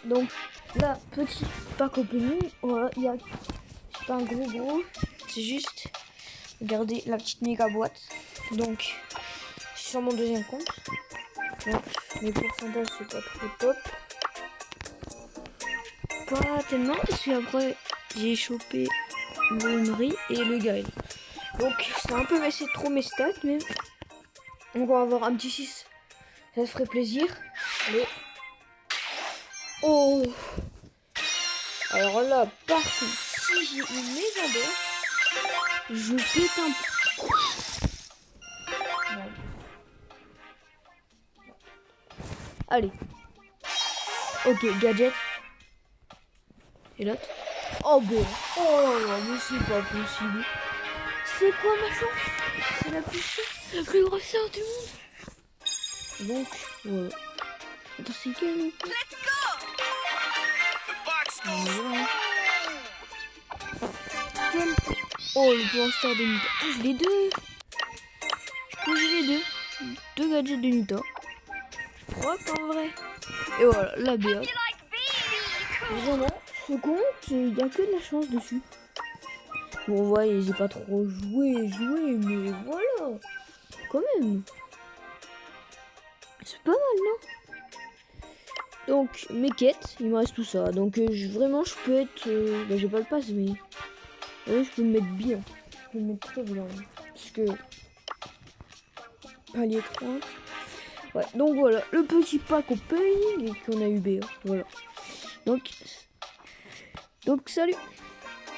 Donc là, petit pack opening, voilà, il y a pas un gros, c'est juste, regardez la petite méga boîte. Donc sur mon deuxième compte, donc, les pourcentages c'est pas trop top, pas tellement, parce qu'après j'ai chopé l'Emery et le Gaël. Donc c'est un peu baissé trop mes stats, mais on va avoir un petit 6, ça se ferait plaisir. Allez. Oh, alors là, par contre, si j'ai une légendaire, je pète un peu. Non. Allez. Ok, gadget. Et l'autre. Oh bon. Oh là là, mais c'est pas possible. C'est quoi ma chance? C'est la plus grosse sœur du monde. Donc, voilà. Attends, c'est quel? Quel? Oh, le Power de Nita. Ah, j'ai les deux. J'ai les deux. Deux gadgets de Nita. Je crois qu'en vrai. Et voilà, la BA. Vraiment, ce compte, il n'y a que de la chance dessus. Bon, ouais, j'ai pas trop joué, mais voilà. Quand même. C'est pas mal, non? Donc, mes quêtes, il me reste tout ça. Donc, vraiment, je peux être... bah, j'ai pas le pass, mais... Ouais, je peux me mettre bien. Je peux me mettre très bien. Parce que... Palier 30. Ouais, donc voilà, le petit pack au pays et qu'on a eu BA. Voilà. Donc salut.